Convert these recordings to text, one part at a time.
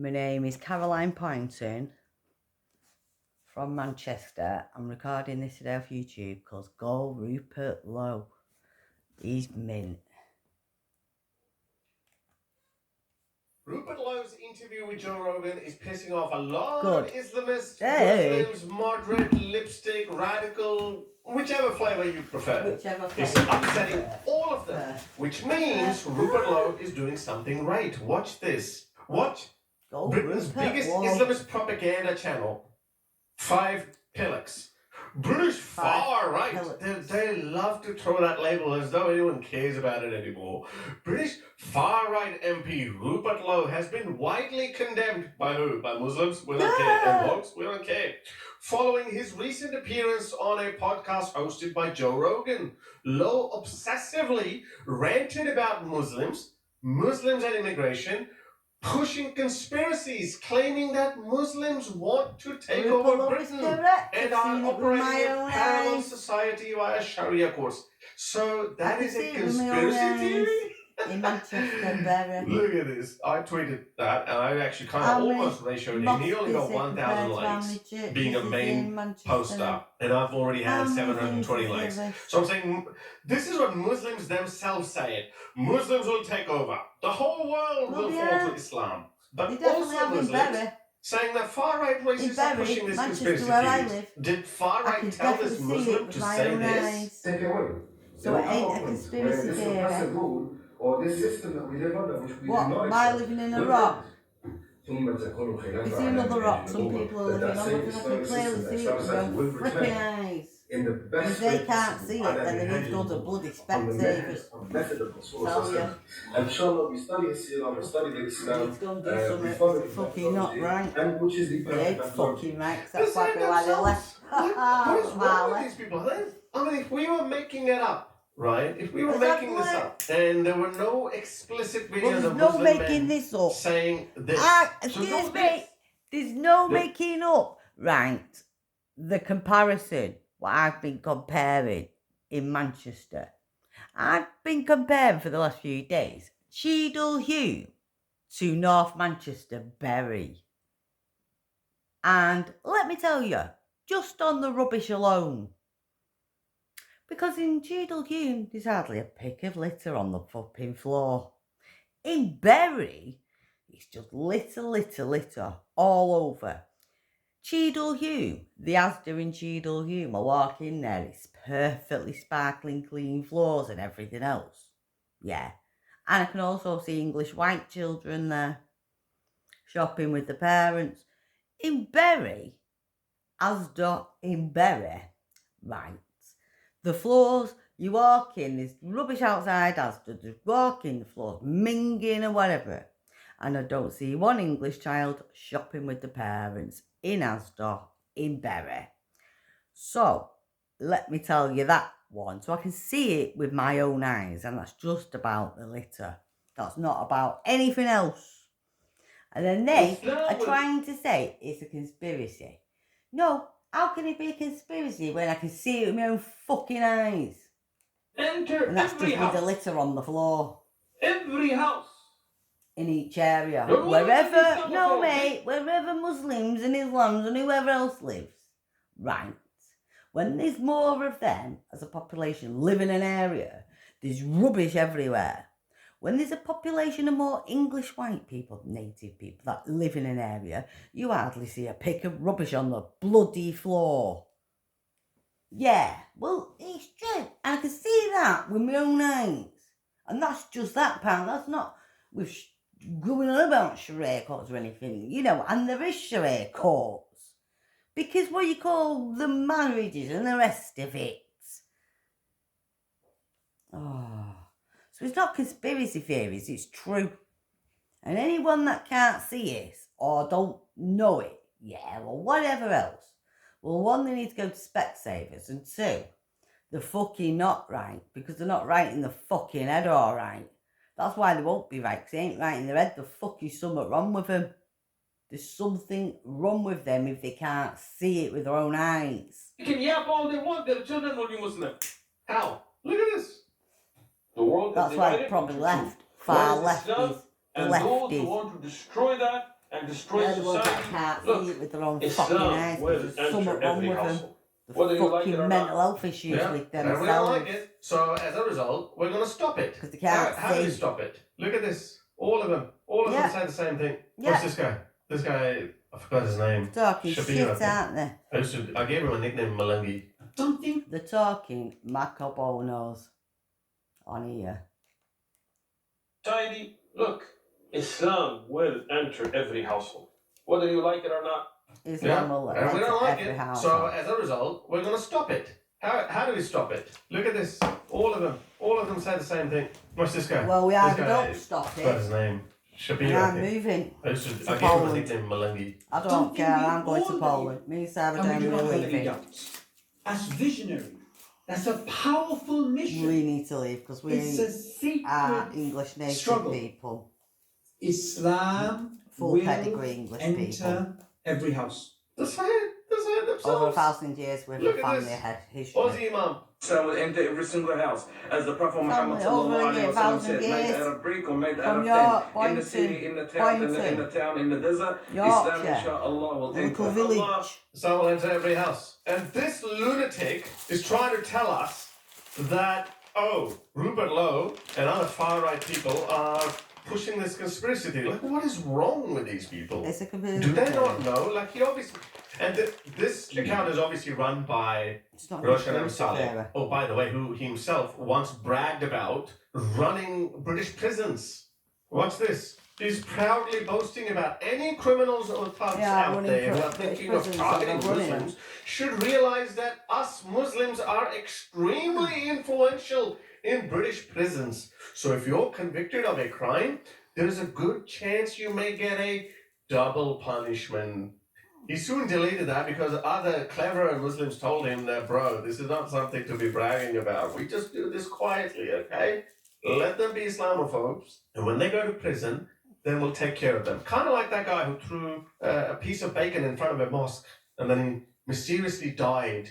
My name is Caroline Poynton from Manchester. I'm recording this today off YouTube because go Rupert Lowe. He's mint. Rupert Lowe's interview with Joe Rogan is pissing off a lot Good. of Islamists, Hey. Muslims, moderate, lipstick, radical, whichever flavour you prefer. It's flavour upsetting all of them, which means Rupert Lowe is doing something right. Watch this. Watch Britain's biggest Islamist propaganda channel, 5 Pillars. British far right. They love to throw that label as though anyone cares about it anymore. British far right MP Rupert Lowe has been widely condemned by who? By Muslims? We don't care. And woke? We don't care. Following his recent appearance on a podcast hosted by Joe Rogan, Lowe obsessively ranted about Muslims and immigration, pushing conspiracies, claiming that Muslims want to take over Britain and are operating a parallel society via Sharia courts. So that is a conspiracy theory? In Manchester, Bury. Look at this. I tweeted that and I actually kind of almost ratioed him. He only got 1,000 likes being a main poster. And I've already had 720 likes. So I'm saying, this is what Muslims themselves say. Muslims will take over. The whole world will fall to Islam. But also Muslims saying that far-right racists are pushing this conspiracy theory. Did far-right tell this Muslim to say this? So it ain't a conspiracy theory. Or this system that we live under, which we what, do not am I living in a rock? You see another rock some people are living on, because I can clearly see it with their flipping eyes. If they can't see it, then they need to go to bloody Specsavers. Tell you. And inshallah, we study Islam, we study the Islam. It's going to do something fucking not right. And which is the it's fucking right, that's why they left. What is wrong with these people? I mean, if we were making it up, right? If we were making this up, and there were no explicit videos of Muslim making this up. Saying this. Excuse me. There's no making up, right? The comparison, what I've been comparing in Manchester. I've been comparing for the last few days Cheadle Hulme to North Manchester Bury. And let me tell you, just on the rubbish alone, because in Cheadle Hulme, there's hardly a pick of litter on the fucking floor. In Bury, it's just litter all over. Cheadle Hulme, the Asda in Cheadle Hulme, I walk in there, it's perfectly sparkling clean floors and everything else. Yeah. And I can also see English white children there, shopping with the parents. In Bury, Asda in Bury, right. The floors, you walk in, there's rubbish outside Asda, just walk in the floor, minging or whatever. And I don't see one English child shopping with the parents in Asda in Bury. So, let me tell you that one. So I can see it with my own eyes, and that's just about the litter. That's not about anything else. And then they are trying to say it's a conspiracy. No. How can it be a conspiracy when I can see it with my own fucking eyes? Enter and that's every just house. With the litter on the floor. Every house. In each area. No, wherever Muslims and Islams and whoever else lives. Right. When there's more of them as a population live in an area, there's rubbish everywhere. When there's a population of more English white people, native people that live in an area, you hardly see a pick of rubbish on the bloody floor. Yeah, well, it's true. And I can see that with my own eyes. And that's just that part. That's not with going on about Sharia courts or anything, you know. And there is Sharia courts. Because what you call the marriages and the rest of it. Oh. So it's not conspiracy theories, it's true. And anyone that can't see it or don't know it, or whatever else, well, one, they need to go to Specsavers, and two, they're fucking not right, because they're not right in the fucking head, all right. That's why they won't be right, because they ain't right in their head. The fuck is something wrong with them. There's something wrong with them if they can't see it with their own eyes. You can yap all they want, their children will be Muslim. How? Look at this. The world That's why they probably left. Far left is the and left those is. who want to destroy that and destroy They're the ones that society. can't Look, see it with their own fucking Islam eyes. will There's enter something wrong every with them. household. The Whether you like it fucking or mental not. health issues Yeah, with and we don't themselves. like it. So as a result, we're going to stop it. Because they can't How do we see. stop it? Look at this. All of them. All of Yeah. them say the same thing. Yeah. What's this guy? This guy, I forgot his name. Talking Shabir, shit, I think. aren't they? I gave him a nickname, Malangi. Something They're talking Macabonos on here. society. Look, Islam will enter every household. Whether you like it or not. Islam will and we enter don't like every it. house. So as a result, we're going to stop it. How do we stop it? Look at this. All of them say the same thing. What's this guy? Well, we This either guy, don't stop I forgot it, his name. Shabir, and I I'm think. moving. I gave him a Poland. nickname, Malangi. I don't Something care, we I'm going all to believe, Poland. Me and Sarah and we Jane do are not have any leaving. doubts. As visionary, that's a powerful mission. We need to leave because we It's a are secret English native struggle. people. Islam Full will pedigree English enter people. every house. They say it themselves. Over 1,000 years with Look a at family this. history. Aussie Imam. Islam will enter every single house. As the Prophet Muhammad Family over sallallahu alaihi wasallam 1,000 said, made years out of brick or made from out of York, tin. In the city, Boynton, in the town, in the desert, Islam Yorkshire, inshallah will a enter. little village. Islam will enter every house. And this lunatic is trying to tell us that, Rupert Lowe and other far-right people are pushing this conspiracy theory. Like, what is wrong with these people? It's a completely Do they not different- know? Like, he obviously... And this account is obviously run by It's not Roshan conspiracy Saleh. theory. Oh, by the way, who himself once bragged about running British prisons. Watch this. He's proudly boasting about any criminals or thugs Yeah, out running there who are British thinking of prisons, targeting they're running Muslims should realize that us Muslims are extremely influential in British prisons. So if you're convicted of a crime, there is a good chance you may get a double punishment. He soon deleted that because other cleverer Muslims told him that, bro, this is not something to be bragging about. We just do this quietly, okay? Let them be Islamophobes. And when they go to prison, then we'll take care of them. Kind of like that guy who threw a piece of bacon in front of a mosque and then he mysteriously died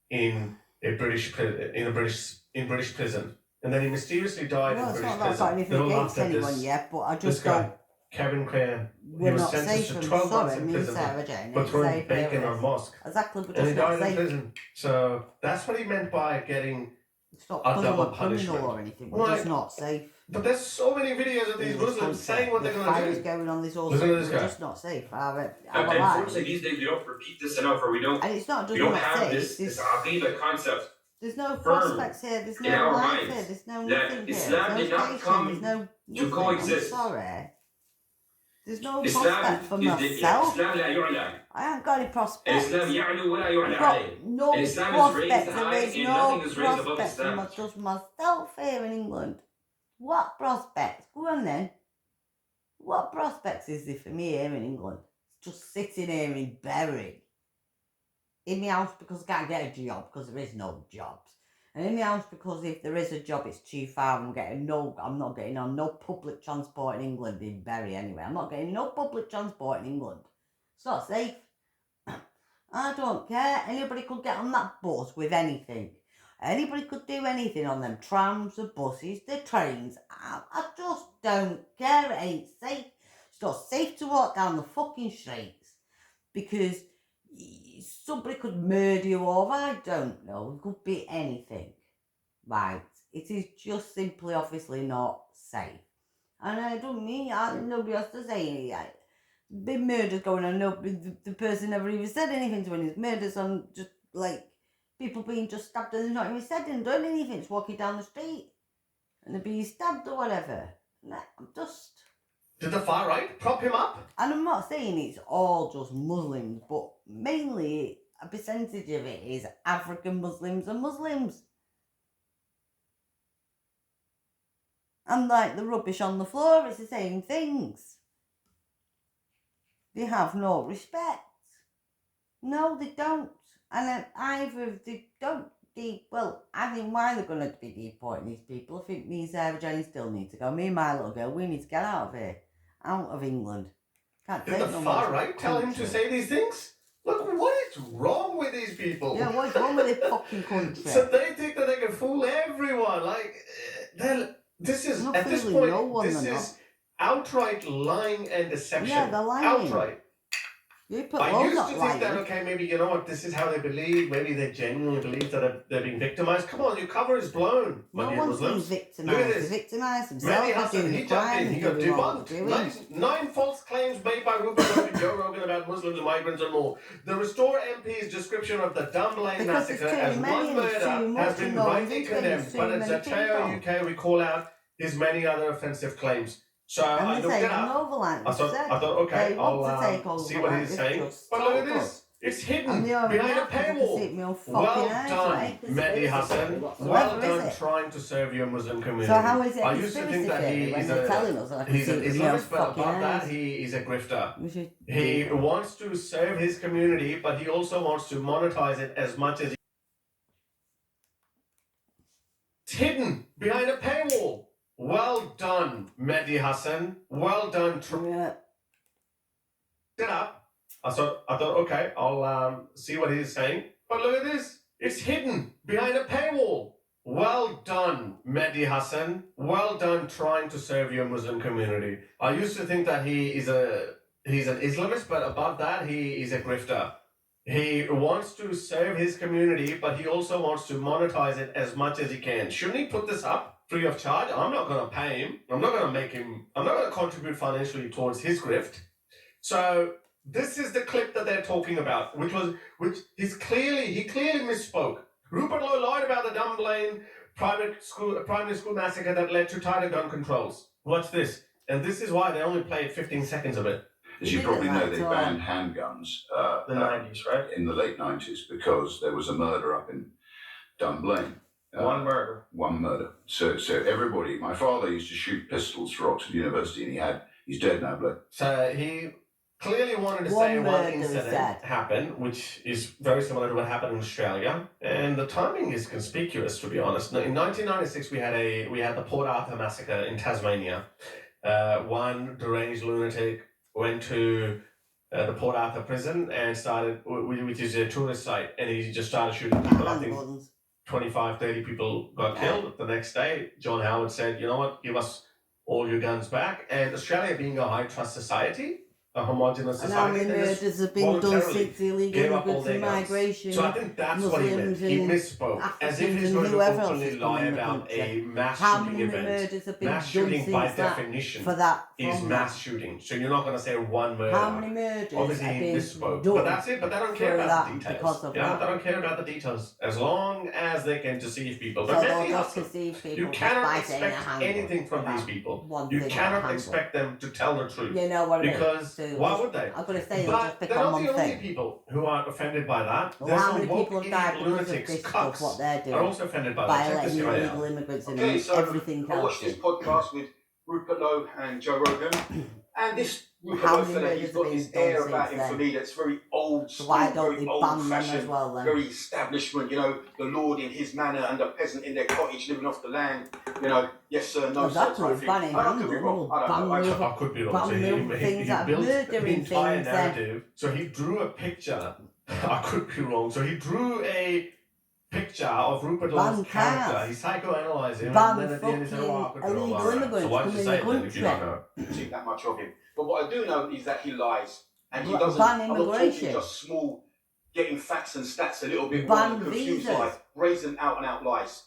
in a British prison. And then he mysteriously died Well, in it's British not that I've got prison. anything They all against laughed at anyone this. yet, but I This just guy, don't. Kevin Crahan, We're was not sentenced safe to from 12 months sorry, in me and prison Sarah Jane. for It's throwing safe bacon areas. on mosque. Exactly, but And he just not died in safe. prison. So that's what he meant by getting. It's not A because double I'm a criminal punishment. or anything, but Right. just not safe. But there's so many videos of these in this Muslims country. saying what they're The going to fight is do. going on this all Listen to we're this guy. just not safe. Our Unfortunately, lives. these days we don't repeat this enough, or we don't And it's not just we don't not have safe. this There's, aqidah concept. there's no firm prospects here. There's in no our life minds here. There's no that nothing here. Islam There's did no not station. come There's no to nothing. coexist. I'm sorry. There's no Islam prospect for is myself. Islam لا يعلى. I haven't got any prospects. الإسلام يعلو ولا يعلى I've got عليه. no And Islam is raised prospects. high There is and no nothing is raised above prospects for Islam. just myself here in England. What prospects? Go on then. What prospects is there for me here in England? Just sitting here in Bury. In my house because I can't get a job because there is no jobs. And in my house because if there is a job it's too far. I'm not getting on no public transport in England in Bury anyway. I'm not getting no public transport in England. It's not safe. I don't care. Anybody could get on that bus with anything. Anybody could do anything on them trams, the buses, the trains. I just don't care. It ain't safe. It's not safe to walk down the fucking streets because somebody could murder you over. I don't know. It could be anything. Right. It is just simply obviously not safe. And I don't mean, nobody has to say anything. Big murders going on. No, the person never even said anything to any murders on just like people being just stabbed and they've not even said and done anything. It's walking down the street and they're being stabbed or whatever. I'm just. Did the far right prop him up? And I'm not saying it's all just Muslims, but mainly a percentage of it is African Muslims and Muslims. And like the rubbish on the floor, it's the same things. They have no respect. No, they don't. And either they don't, I think why they're going to be deporting these people. I think me and Sarah Jane still need to go. Me and my little girl, we need to get out of here. Out of England. Can't Did take the no far more right tell him to country. say these things? Look, what is wrong with these people? Yeah, what's wrong with this fucking country? So they think that they can fool everyone. Like, this is Not at this fooling point. no one, This they're is outright lying and deception. Yeah, they're lying. Outright. You put I loads used of to lying. think that, okay, maybe, you know what, this is how they believe. Maybe they genuinely believe that they're being victimized. Come on, your cover is blown. No Money one's being Muslims. Look at victimised. this. They victimise themselves Mehdi by Hassan, doing he the jumped crime in. and He got doing what they're debunked. doing. Nine false claims made by Rupert Murdoch and Joe Rogan about Muslims and migrants and more. The Restore MP's description of the Dunblane Because there's massacre too as many one and there's too murder much has been and no one's rightly into it, condemned. there's too But at many Zateo people. UK, we call out his many other offensive claims. So I And looked they're it taking up. over, like I they thought, said. okay, They want to I'll take over see what like he's this, saying. just But look at told us. this. It's hidden And they already behind a have, because they can paywall. see it with your fucking Well eyes, done, like, Mehdi conspiracy Hassan. theory Well whatsoever, is done it? trying to serve your Muslim community. So how is it I a used to conspiracy think that theory he when is they're telling us that I can he's see an it with your Islamist, but fucking above that, eyes? he is a grifter. We should He do wants to serve his community, but he also wants to monetize it as much as it's hidden behind a paywall. Well done, Mehdi Hassan. Well done. Yeah. It up. I thought, okay, I'll see what he's saying. But look at this. It's hidden behind a paywall. Well done, Mehdi Hassan. Well done trying to serve your Muslim community. I used to think that he's an Islamist, but above that, he is a grifter. He wants to serve his community, but he also wants to monetize it as much as he can. Shouldn't he put this up free of charge? I'm not going to pay him. I'm not going to contribute financially towards his grift. So this is the clip that they're talking about, which he clearly misspoke. Rupert Lowe lied about the Dunblane primary school massacre that led to tighter gun controls. Watch this. And this is why they only played 15 seconds of it. As you probably know, they banned handguns The 90s, right? in the late 90s because there was a murder up in Dunblane. One murder. One murder. So everybody, my father used to shoot pistols for Oxford University, and he's dead now, blood. So he clearly wanted to One say one murder is incident that. happened, which is very similar to what happened in Australia, and the timing is conspicuous, to be honest. In 1996, we had the Port Arthur massacre in Tasmania. One deranged lunatic went to the Port Arthur prison and started, which is a tourist site, and he just started shooting people. I think 25, 30 people got killed. The next day, John Howard said, you know what, give us all your guns back. And Australia being a high trust society, a homogenous And how society, many they just murders have been done voluntarily since illegal gave up all immigrants their and guns. migration? So I think that's what he meant. Muslims He and misspoke. As if Africans he's and going to whoever else openly is lie coming in the about country. a mass How shooting many event. murders have been Mass done shooting since by that? definition For that, is from mass that? shooting. So you're not going to say one murder. How many murders Obviously, have he been misspoke. done? But that's it. But they don't care for about the that details. because of Yeah, that? they don't care about the details. As long as they can deceive people. So But they'll Mehdi just Hassan, deceive people you just cannot by saying a expect handle. anything from these people. You cannot expect them to tell the truth. You know what I mean? Because So why would they? I'm going to say it'll just But they're become not one the only thing. people who are offended by that. Well, There's how some many woke people have idiot died because of lunatics, this stuff, cucks, what they're are doing? also offended by By that. Check letting this guy illegal out. immigrants in Okay, and so everything I watched else. this podcast with Rupert Lowe and Joe Rogan, and this Rupert How Lowe many fella, murders he's have got been this done air about since him for then? me that's very old So school, why don't very they old ban them as fashioned, well then? very establishment, you know, the lord in his manor and the peasant in their cottage living off the land, you know, yes sir, no sir, Exactly, type thing. banning I could be handle, wrong, I don't know. ban I could be wrong. But So little things he like built the murdering entire things, narrative. So he drew a picture. I could be wrong. So he drew a picture of Rupert Ban Lowe's character. cars. He psychoanalyzed him, Ban and then at the end he said, "Oh, I could be fucking wrong." illegal Alright. So immigrants why did you coming say in it the then if you don't country. know? See that much of him. But what I do know is that he lies. And he Ban doesn't, I'm not talking immigration. just small, getting facts and stats a little bit Ban wrong, confused visas. lies, brazen out and out lies.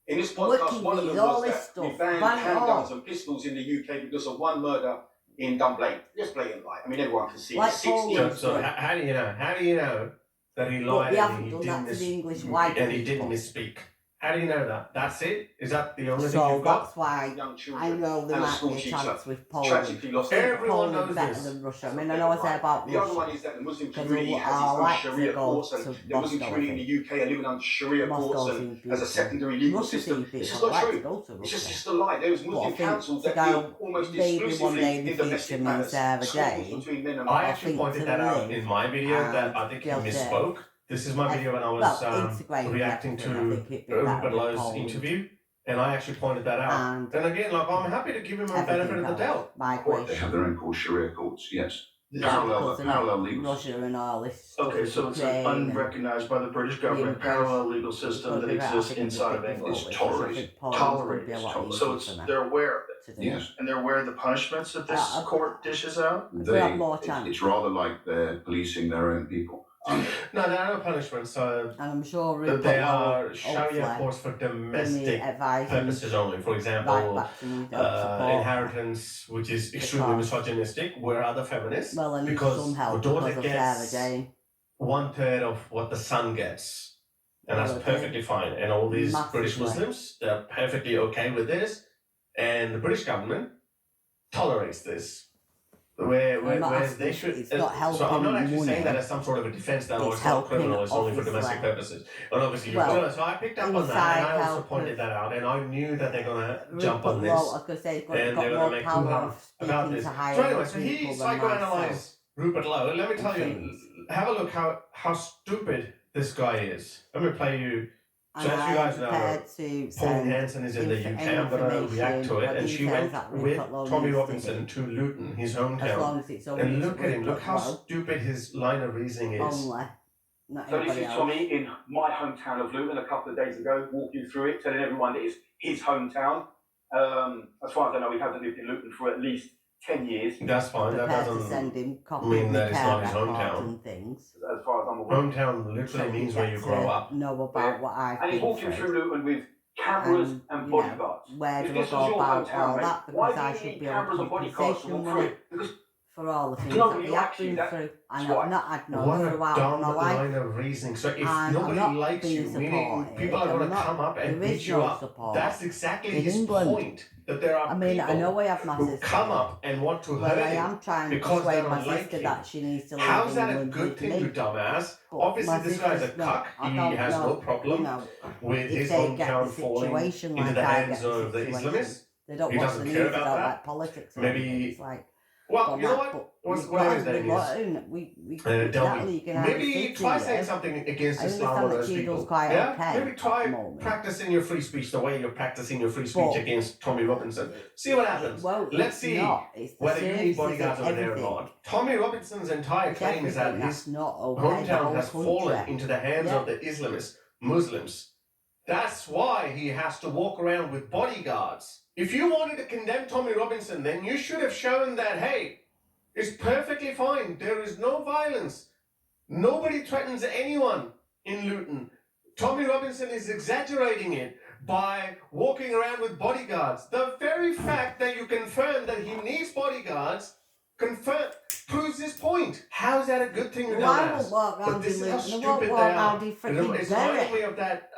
In this podcast, Working one of them visas, all was this that we stuff. banned Ban it all. handguns and pistols in the UK because of one murder in Dunblane. Just blatant lie. I mean, everyone can see Like it. 60 Poland. So how do you know? How do you know that he But lied they and haven't he done didn't that to the English white and he people. didn't misspeak? How do you know that? That's it? Is that the only thing So you've got? that's why young I children know there and a might school be a teacher chance with Poland. tragically lost I think Everyone Poland's knows better this. than Russia. I mean, I know I say about The other Russia. one is that the Muslim Because community I has its own like to Sharia go courts, and to the Muslim Moscow, community in the UK are living under Sharia courts Moscow's and in as a people. secondary legal Russia system. seems It's just people not like to true. go to It's Russia. just a lie. There was But I Muslim think councils to that go deal almost maybe one exclusively day in the in future domestic me and matters, Sarah scuffles Jane. between men and I women. actually think pointed to that out live in my video that I think he and misspoke. This is my video when I was integrating reacting everything, I to think it'd be better Rupert with Lowe's Poland. interview, and I actually pointed that out. And And again, like I'm happy to give him a benefit everything of the else. doubt. They Migration. have their own called Sharia courts, yes. Because they're not Parallel legals. Russia and all this stuff Okay, with so it's an Ukraine and unrecognized by the British government Immigration. parallel legal system that Because I exists think it's inside of big English. It's forward, so I tolerated. think Poland's gonna be a Tolerated. lot So easier it's for them. they're aware of it. to do. Yes. And they're where the punishments that this court dishes out? We'll have more chance. It's rather like they're policing their own people. No, there are no punishments. And I'm sure Rupert They Lowe are Sharia hopefully courts for give me domestic advice purposes only. For right example, back to me, don't support. inheritance, which is extremely Because- misogynistic, where other feminists, Well, I need because some help the daughter because of Sarah gets Jane. 1/3 of what the son gets, and Well, that's okay. perfectly fine. And all these British Massively. Muslims, they're perfectly okay with this, and the British government tolerates this. Where I'm not they asking- should. it's not so I'm not helping actually saying money. that as some sort of a defense that It's it's not criminal, helping, it's only for domestic obviously. purposes. And obviously, you've Well, got so I picked up on that, inside and I also help pointed with- that out, and I knew that they're gonna jump Rupert on Lowe, this, I could say, he's and they're got gonna more make power hoo-ha of about speaking this. to higher So anyway, so people he than myself. psychoanalyzed Rupert Lowe. Let me tell you, things. have a look how stupid this guy is. Let me play you. So And as you guys I'm know, prepared to Pauline send Hanson is in the UK. I'm going to react information to it. or And she details went that with Rupert Lowe Tommy needs to Robinson do, to Luton, his as hometown. long as it's only And to look at him. Look Rupert how Lowe stupid his line of reasoning is. only, not So this anybody is else. Tommy in my hometown of Luton a couple of days ago, walked you through it, telling everyone that it's his hometown. As far as I know, he hasn't lived in Luton for at least 10 years. That's fine. That Prepared to doesn't send him copies mean of that it's care not his records hometown. and things. As far as I'm aware. Hometown literally So means we where get you grow to up. know about what I've And he's been walking through through. Luton with cameras And, and you know, bodyguards. where If do I this go was your about hometown, all mate, that? why Because I do you should need be on cameras and bodyguards to compensation walk money through? Because for all the things nobody that we likes have you, been that- through. that's And why. I've not had no What a throughout dumb my life. line of reasoning. So if I'm nobody not likes you, being meaning supported, people are going I'm to not- come up and there beat is you no up. support That's exactly in his England. point. That there are I mean, people I know I have my who sister come here, up and want to but hurt I him. am trying to because they persuade don't my like sister him. that she needs to leave How's that a England good with thing, me. you dumbass? But Obviously, my this guy's a sister's not. cuck. I He don't has know, no problem you know, with if his they get hometown the falling situation into like the I hands get the of the situation. Islamists. They don't He watch doesn't the care news, they about don't that. like politics. Or Maybe- anything. It's like, Well, got you know that, what? but What's you've whatever got his to name be is. letting- we exactly, Delby. you can have a Maybe city, try saying yeah. something against I Islam or understand that those Cheadle's people. quite Yeah? okay Maybe at try the moment. practicing your free speech the way you're practicing your free speech But- against Tommy Robinson. See what happens. Well, Let's it's see not. It's the whether you need services bodyguards and over there or everything. not. Tommy Robinson's entire It's claim is that everything his that's not okay. The hometown whole has country. fallen into the hands Yeah. of the Islamists, Muslims. That's why he has to walk around with bodyguards. If you wanted to condemn Tommy Robinson, then you should have shown that, hey, it's perfectly fine. There is no violence. Nobody threatens anyone in Luton. Tommy Robinson is exaggerating it by walking around with bodyguards. The very fact that you confirm that he needs bodyguards proves his point. How is that a good thing, you Well, I dumbass? won't walk But round this in is how Luton. I won't stupid walk they are. round in freaking It's reminding Derry. me of that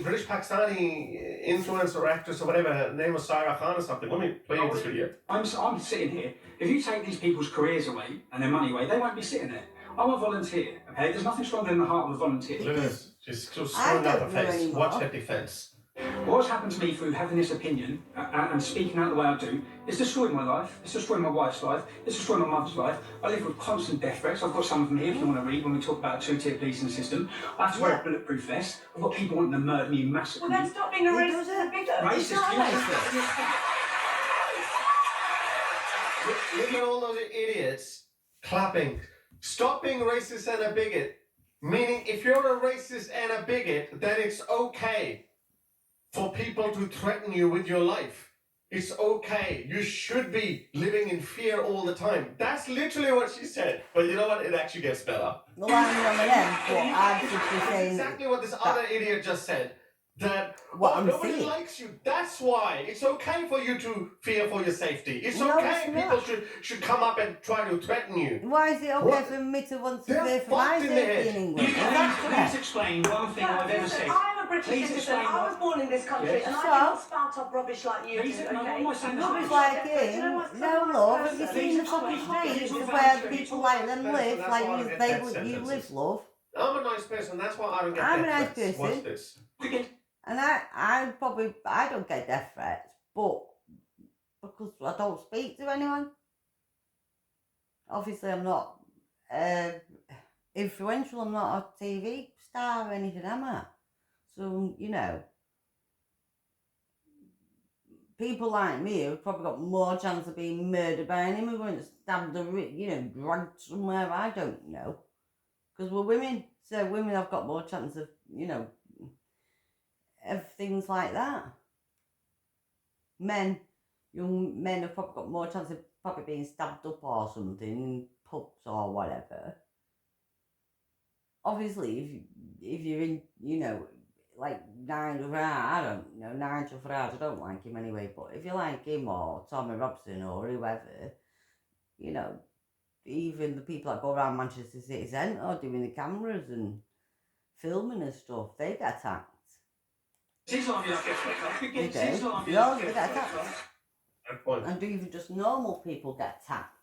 British Pakistani influencer or actress or whatever. Her name was Sarah Khan or something. Let me play you this video. I'm sitting here. If you take these people's careers away and their money away, they won't be sitting there. I'm a volunteer, okay? There's nothing stronger than the heart of a volunteer. Look at this. She's just I screwing up her don't know face. anymore. Watch her defense. What's happened to me through having this opinion and speaking out the way I do is destroying my life, it's destroying my wife's life, it's destroying my mother's life. I live with constant death threats. I've got some of them here if you want to read when we talk about a two-tier policing system. I have to wear a bulletproof vest. I've got people wanting to murder me, massacre me. Well, then stop being a He racist does and a it. bigot. He's not racist. Look at all those idiots clapping. Stop being racist and a bigot. Meaning, if you're a racist and a bigot, then it's okay for people to threaten you with your life. It's okay. You should be living in fear all the time. That's literally what she said. But you know what? It actually gets better. Well, I'm one of them, but I'm just That's saying exactly what this other idiot just said. That What I'm nobody saying. likes you. That's why it's okay for you to fear for your safety. It's No, okay. it's People not. should come up and try to threaten you. Why is it okay What? for me to want to They're fear for my fucked in the safety head. in England? Is that Please correct? explain one thing I've ever said. I'm a British Please citizen. explain I what- was born in this country, Yes. and I So? cannot spout up rubbish like you Please, do. no, Okay? I'm not saying Rubbish that. like Do you know him. what's No, so love. nice Have you person? seen the Please fucking explain. streets Please of where explain. people like them live, That's like why I you, get they, death you sentences. live, love? I'm a nice person. That's why I don't get I'm death a nice threats. person. Watch this. And I don't get death threats, but because I don't speak to anyone. Obviously, I'm not influential. I'm not a TV star or anything, am I? So, you know, people like me have probably got more chance of being murdered by an immigrant, stabbed or, dragged somewhere, I don't know. Because we're women, so women have got more chance of, of things like that. Men young men have probably got more chance of probably being stabbed up or something in pubs or whatever. Obviously, if you're in, you know, like Nigel Farage, I don't like him anyway, but if you like him or Tommy Robson or whoever, you know, even the people that go around Manchester City Centre doing the cameras and filming and stuff, they get attacked. They do. They get attacked. And even just normal people get attacked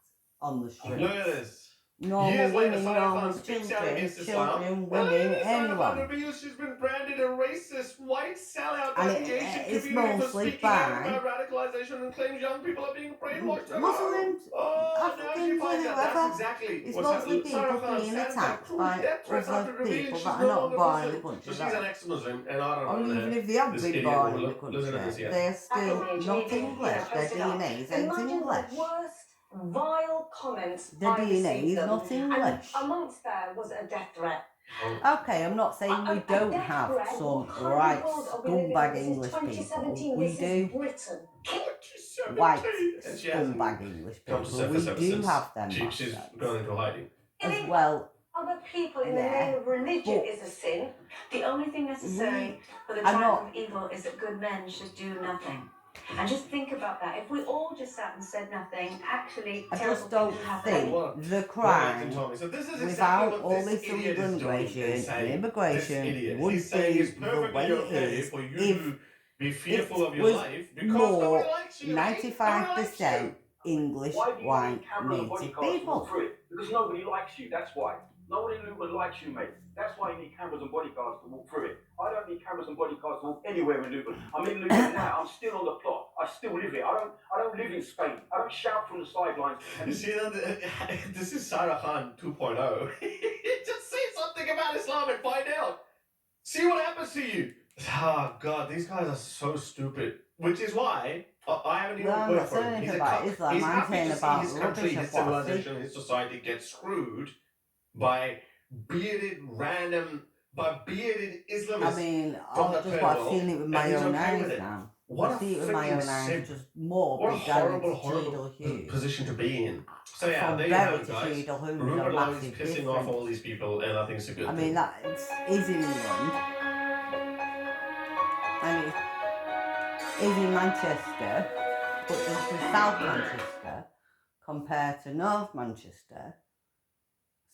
on the streets. Look at this. Normal Years later, women, Sarah normal Khan speaks out against children, Islam. women, Sarah Khan anyone. reveals she's been branded a racist, white sellout by And the Asian it's community for mostly speaking out by about radicalization and claims young people are being brainwashed. Muslims, Africans, and whoever. That's exactly It's what's mostly happening. Sarah people Khan being stands attacked up by to death threats after other revealing people she's that are no not longer born in the Muslim. country. So she's an ex-Muslim, and I don't Or know. even if they have this been idiot born in woman. the Listen to this, country, yeah. they're still not English. Their DNA ain't Imagine English. the worst vile comments Their I DNA received is them. not English. And amongst there was a death threat. Okay, I'm not saying we don't death have threat? some What kind right of world are we living in? scumbag This is English 2017. people. We This do. is Britain. 2017. White And she hasn't scumbag English come to people. surface We ever do since. have them She's bastards. gone into hiding. As well. Other people in the Yeah, name of religion but is a sin. The only thing necessary for the I'm triumph not- of evil is that good men should do nothing. And just think about that. If we all just sat and said nothing, actually, I terrible just don't things happen. think the Well, crime Tommy, so this is without exactly what all this this idiot illegal is doing and immigration saying. and immigration This idiot. would He's saying be it's the perfectly way it okay is for you if to be fearful it of your was life because more nobody likes you. 95% English Why do you white need cameras and native bodyguards to walk people. through it? Because nobody likes you, that's why. Nobody in Luton likes you, mate. That's why you need cameras and bodyguards to walk through it. I don't need cameras and bodyguards to walk anywhere in Luton. I'm in Luton now. I'm still on the plot. I still live here. I don't live in Spain. I don't shout from the sidelines. You see, this is Sarah Khan 2.0. Just say something about Islam and find out. See what happens to you. Oh, God, these guys are so stupid. Which is why I haven't even Well, I'm worked not for him. saying He's a about cuck. Islam, He's I'm happy saying to see about his country, rubbish his of what I see. civilization, his society get screwed by bearded Islamists. I mean, from the just what I've panel, seen it with my and he's own okay eyes with it. now. What I a see it with my freaking own eyes, sick- just more What a big down into horrible Cheadle Hughes. position to be in. So yeah, From there you have Bury it, to guys. Cheadle Hughes, Rupert a Lowe is massive pissing off all difference. these people, and I think it's a good I thing. mean, that is in England, and it is in Manchester, but this is South Manchester compared to North Manchester.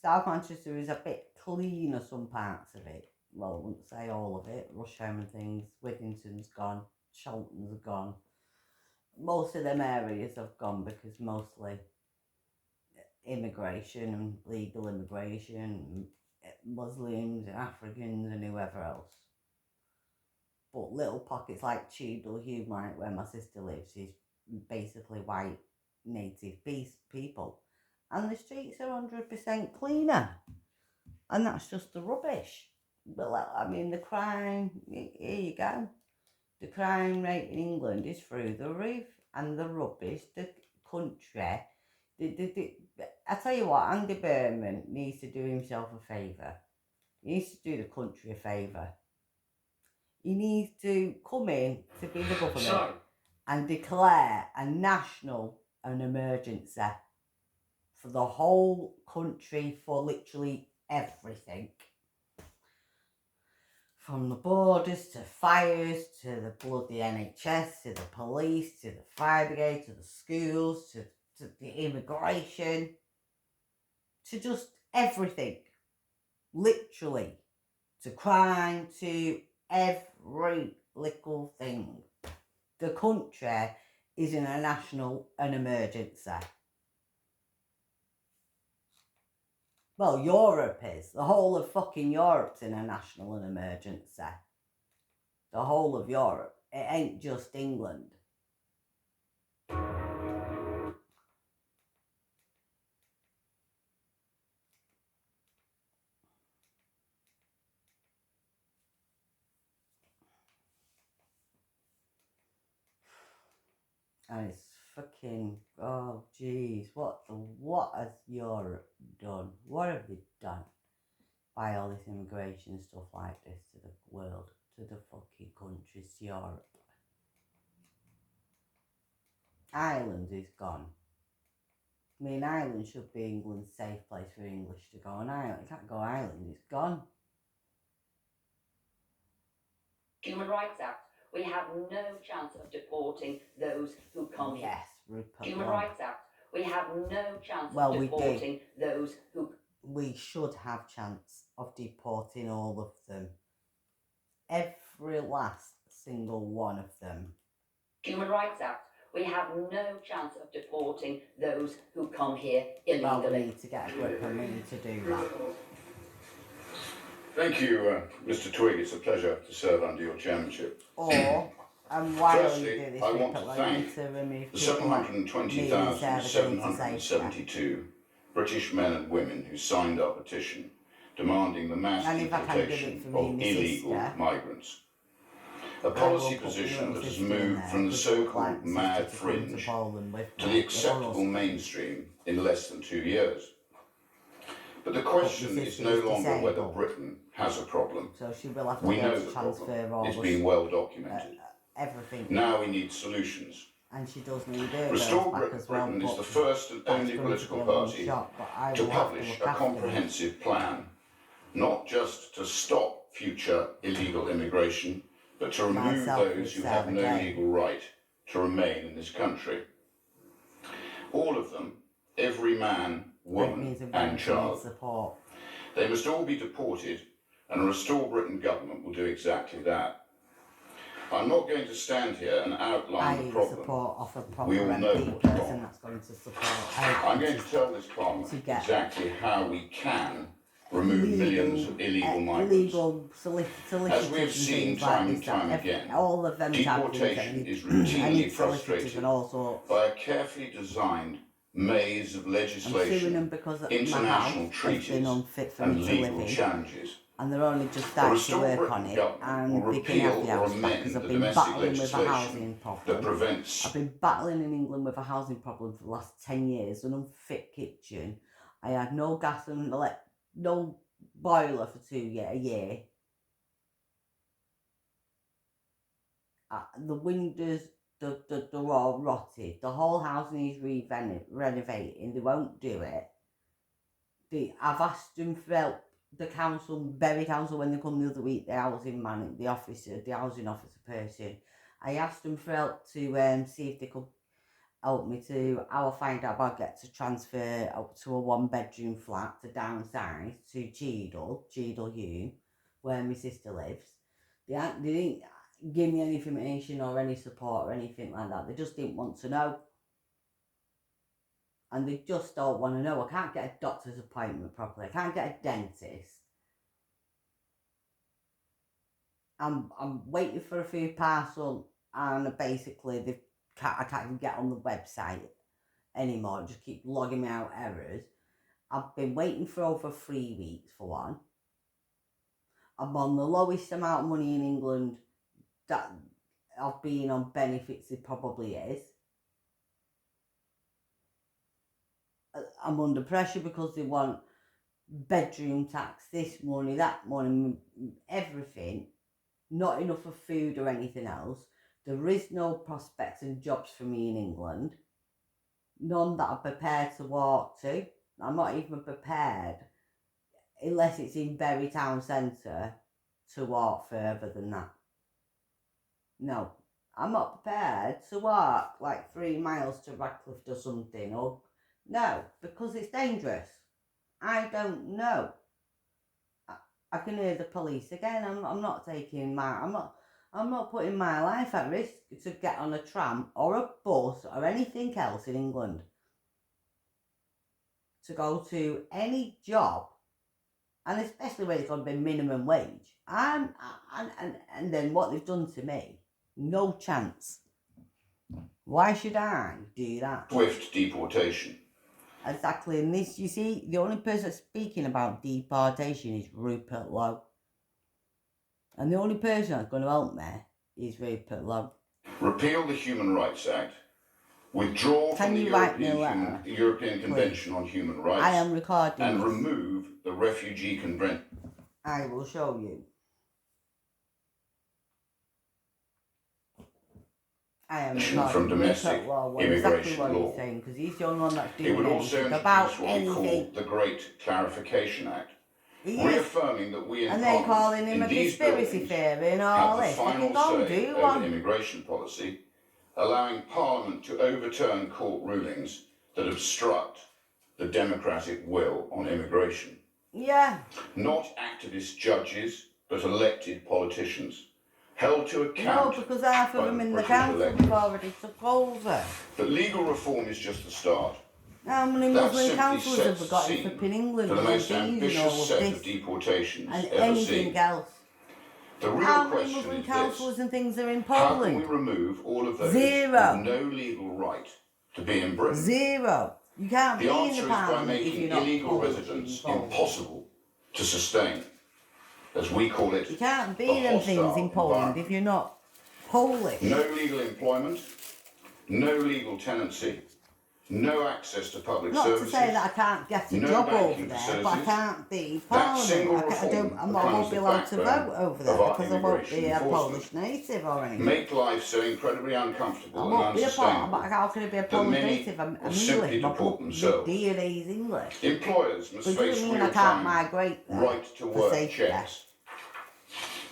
South Manchester is a bit cleaner, some parts of it. Well, I wouldn't say all of it. Rusholme and things, Withington's gone, Cheltenham's gone. Most of them areas have gone because mostly immigration and legal immigration, Muslims and Africans and whoever else. But little pockets like Cheadle Hugh, like where my sister lives, is basically white native people. And the streets are 100% cleaner. And that's just the rubbish. But I mean, the crime, here you go. The crime rate in England is through the roof. And the rubbish, the country. I tell you what, Andy Berman needs to do himself a favour. He needs to do the country a favour. He needs to come in to be the government and declare an emergency for the whole country, for literally everything. From the borders to fires to the bloody NHS to the police to the fire brigade to the schools to the immigration to just everything. Literally. To crime, to every little thing. The country is in an emergency. Well, Europe is. The whole of fucking Europe's in an emergency. The whole of Europe. It ain't just England. And it's fucking, oh jeez, what has Europe done? What have they done by all this immigration stuff like this to the world, to the fucking countries, to Europe? gone. I mean, Ireland should be England's safe place for English to go, and Ireland, it can't go Ireland, it's gone. Human Rights Act. We have no chance of deporting those who come here. Yes, Rupert Human Law. Rights Act. We have no chance Well, of we do. deporting those who... We should have chance of deporting all of them. Every last single one of them. Human Rights Act. We have no chance of deporting those who come here Well, we illegally. need to get a grip and we need to do that. Thank you, Mr. Twigg. It's a pleasure to serve under your chairmanship. Or, and while Firstly, you do this, I want Rupert to Law, you thank need to remove the people like me and Sarah going to safety. 720,772 British men and women who signed our petition demanding the mass And if I can do it deportation for me of and my illegal sister, migrants. A I will policy put my position little that has sister in moved there from the because I would so-called like my mad sister to come to fringe Poland with to me, the with acceptable us. mainstream in less than 2 years. But the question my is sister no is longer whether disabled. Britain has a problem. So she will have to We be know able the to transfer problem. all It's the been well documented. everything. Now we need solutions. And she does need her Restore girls back Britain, as well. Britain is but the first and that's only going to political be a long party shot, but I to will have publish look a after them. comprehensive plan, not just to stop future illegal immigration, but to remove Myself those with who have Sarah no Jane. legal right to remain in this country. All of them, every man, That woman means a and very child. support. They must all be deported, and a Restore Britain government will do exactly that. I'm not going to stand here and outline the I problem. support off a proper We all know MP what's person wrong. that's going to support. I'm going to tell this Parliament to get exactly how we can remove millions of illegal migrants. illegal solicitors As we have and seen things time like and this, time that again, all of them type of things, deportation is I routinely need solicitors frustrated and all sorts. by a carefully designed maze of I'm suing legislation, them because my international house has treaties been unfit for and me to live legal in, challenges. and they're only just The starting to Restore work Britain on it, government and will they can have repeal the or house back amend because the I've been domestic battling with a housing legislation that problem. prevents I've been battling in England with a housing problem for the last 10 years, an unfit kitchen. I had no gas and no boiler for a year. The windows, they're all rotted. The whole house needs renovating. They won't do it. I've asked them for help. The council, Bury Council, when they come the other week, the housing man, the housing officer person, I asked them for help to see if they could help me to, I'll find out if I get to transfer up to a 1-bedroom flat to downsize to Cheadle Hume, where my sister lives. They didn't give me any information or any support or anything like that. They just didn't want to know. And they just don't want to know. I can't get a doctor's appointment properly. I can't get a dentist. I'm waiting for a few parcel, and basically I can't even get on the website anymore. Just keep logging me out errors. I've been waiting for over 3 weeks for one. I'm on the lowest amount of money in England that I've been on benefits. It probably is. I'm under pressure because they want bedroom tax, this money, that money, everything. Not enough for food or anything else. There is no prospects and jobs for me in England. None that I'm prepared to walk to. I'm not even prepared, unless it's in Bury Town Centre, to walk further than that. No, I'm not prepared to walk like 3 miles to Radcliffe or something, or no, because it's dangerous. I don't know. I can hear the police again. I'm not taking I'm not putting my life at risk to get on a tram or a bus or anything else in England to go to any job, and especially when it's going to be minimum wage. And then what they've done to me, no chance. Why should I do that? swift deportation. Exactly, and this, you see, the only person speaking about deportation is Rupert Law. And the only person that's going to help me is Rupert Law. Repeal the Human Rights Act. Withdraw from the European Convention on Human Rights. I am recording and this. remove the Refugee Convention. I will show you. I am from domestic immigration what law. he's saying, because he's the only one that's It doing would also anything about introduce what we call anything. the Great Clarification Act, He is. reaffirming that we in And they calling Parliament him a in these conspiracy buildings theory and have all the this. Fucking final go and say do over one. immigration policy, allowing Parliament to overturn court rulings that obstruct the democratic will on immigration. Yeah. Not activist judges, but elected politicians, held to account. No, because half of by them in the British council electorate. have already took over. But legal reform is just the start. How many That Muslim simply councillors have we sets got the in scene flipping England? for the with most these and all ambitious of set this of deportations and ever anything seen. else. The real How many question Muslim is councillors this: and things are in how can we Poland? remove all of those Zero. with no legal right to be in Britain? Zero. You can't The be in answer the is by parliament if making you're not illegal Polish residence in Poland. impossible to sustain, as we call it. You can't be the them things hostile in Poland environment. if you're not Polish. No legal employment, no legal tenancy, no access to public Not services. to say that I can't get a no job over banking there, but I facilities. can't be That single parliament. I reform won't becomes be the allowed to backbone vote over of there our because I won't immigration be a enforcement. Polish native or anything. Make life so incredibly I uncomfortable and won't be a Polish. unsustainable How can I be a that Polish many native? I'm will simply English. My deport themselves. DNA is English. Employers must But it face doesn't mean I can't real-time migrate there right to for work safety. checks.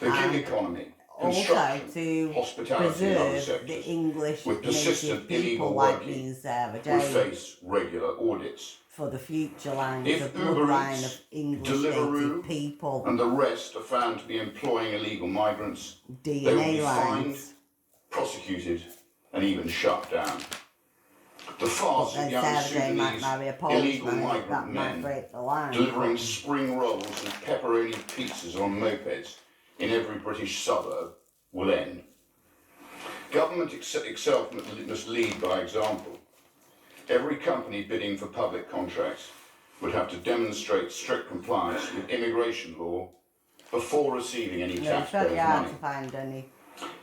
The And gig economy, Also construction, to hospitality and other preserve the sectors English with persistent native illegal people like working me and Sarah will Jane face regular audits. for the future lines, If the Uber bloodline Eats, of English Deliveroo, native people, and the rest are found to be employing illegal migrants, they will DNA be fined, lines. prosecuted, and even shut down. The But farce of then young Sarah Jane might marry a Sudanese Polish illegal man, migrant that might men break the line. delivering spring rolls and pepperoni pizzas on mopeds in every British suburb will end. Government itself must lead by example. Every company bidding for public contracts would have to demonstrate strict compliance with immigration law before receiving any Yeah, it's very taxpayers' hard money. to find any.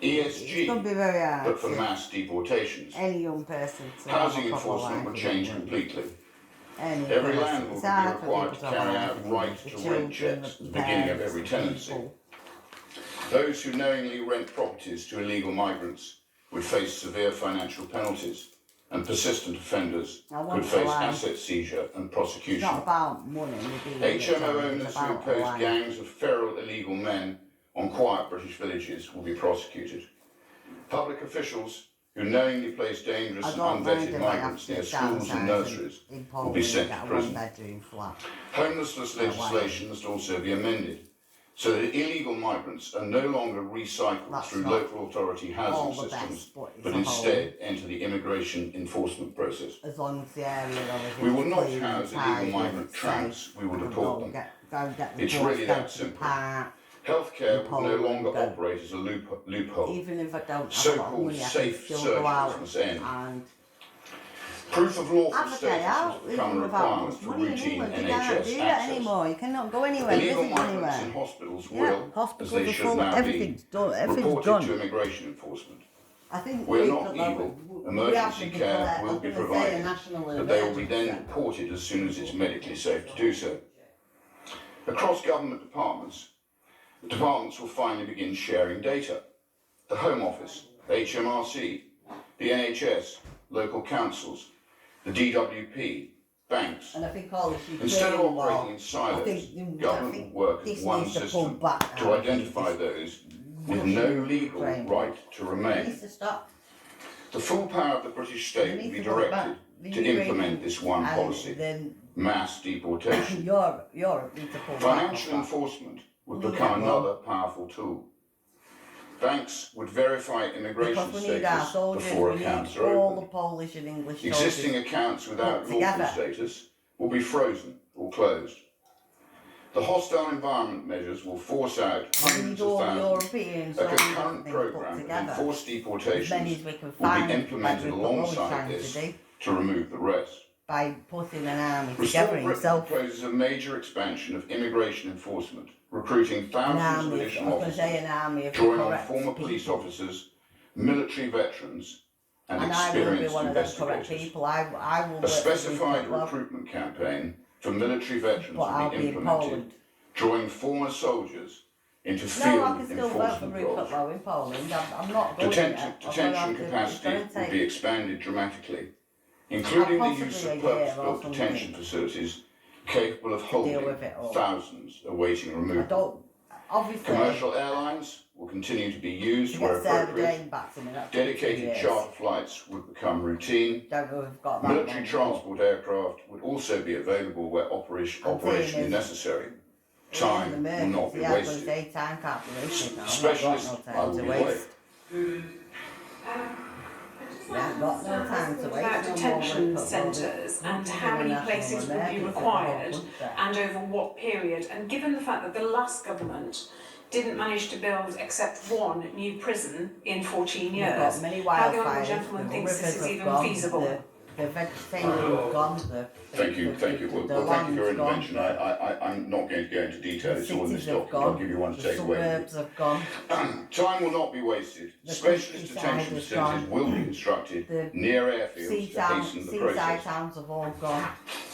It's going to be ESG, very hard but for to mass deportations. any young person to Housing have a proper enforcement life would in change England. completely. Any Every person. landlord It's would be hard for required people to have a carry life out in right England. to The rent children, checks at the the beginning of parents, every the tenancy. people. Those who knowingly rent properties to illegal migrants would face severe financial penalties, and persistent offenders I want could to face lie. asset seizure and It's prosecution. not about money. HMO owners who impose gangs of feral illegal men on quiet British villages will be prosecuted. Public officials who knowingly place dangerous I and don't mind unvetted if I have migrants to near schools and nurseries in will Poland be sent get to a prison. one-bedroom flat. Homelessness legislation must also be amended so that illegal migrants are no longer recycled That's through not local authority housing all the systems, best, but it's but a instead enter the immigration enforcement process. As long as the area of We will is not clean and house illegal tidy migrant and tramps, safe, we will and deport go them. get the It's bus really down that to the simple. park. Healthcare will no Poland, longer go. operate as a loophole. Even if I don't have a lot of So-called money, I can safe still surgeries go out must end. and Proof of lawful have a day status out, must even become a without requirement much for money in routine England. You can't NHS do that access. anymore. You cannot go anywhere. There Illegal isn't migrants in anywhere. hospitals Yeah, will, as hospitals they are should full. now Everything's be, done. Everything's reported done. to immigration enforcement. I think We're people not know evil. we Emergency have to care declare- will I'm be gonna say a provided, national but they will be then emergency. deported as soon as it's medically safe to do so. Across government departments will finally begin sharing data. The Home Office, HMRC, the NHS, local councils, the DWP, banks. And I think all this Instead of Ukraine war, operating in silos, government will work as this one needs to pull system back to now. identify those with no legal Ukraine. right to It remain. needs to stop. The full power of the British They state will need be to pull it back. directed The to implement Ukrainians this one and policy, Then mass deportation. Europe needs to pull back. Financial off that. enforcement would We need become that law. another powerful tool. Banks would verify immigration Because we need our status soldiers, before we need accounts are all the opened. Polish and English Existing soldiers. accounts without put lawful together. status will be frozen or closed. The hostile environment measures will force out We hundreds need of all the thousands. European A soldiers concurrent and things put programme of together. enforced As many deportations as we can will find, be implemented like we're always alongside trying this to do, to remove the rest. by putting an army Restore together Britain himself. proposes a major expansion of immigration enforcement, recruiting An thousands of army, I additional was going to say officers, an army of drawing on correct former police people. officers, military veterans, and And I will be experienced one of those correct investigators. people. I will A work specified well, recruitment campaign for military veterans but I'll will be be in implemented, Poland. drawing former soldiers, into No, I field can still vote for enforcement Rupert roles. Lowe in Poland. I'm not going Detention there. capacity It's gonna would be take expanded dramatically, including the use possibly a of year or purpose-built something detention facilities capable of deal holding with it all. thousands awaiting I removal. don't. Obviously, Commercial airlines will continue to be used to where get Sarah appropriate. Jane back to me, that's 2 Dedicated years. charter flights would become routine. Don't know if we've got that Military long. transport aircraft would also be available where operationally is- necessary. It is Time an will not emergency. be Yeah, but wasted. say time can't be wasted now. Specialists I've got I no will time be to away. waste. Yeah, I've got no time to waste. About No more detention Rupert Lowe. centres and Nothing how many international places would be American required centre, won't and over what period. And given the fact that the last government didn't manage to build except one new prison in 14 We've got years, many how the honourable wildfires, gentleman the thinks this rivers is have even gone, feasible. The vegetation has gone, Thank you. Well, thank you for your land's intervention. gone, I'm not going to go into detail. the It's all in this cities have document. I'll gone, give you one to the take away. suburbs have gone, Time will not be wasted. The Specialist countryside detention has facilities gone. will be constructed The near airfields to hasten the seaside process. towns have all gone,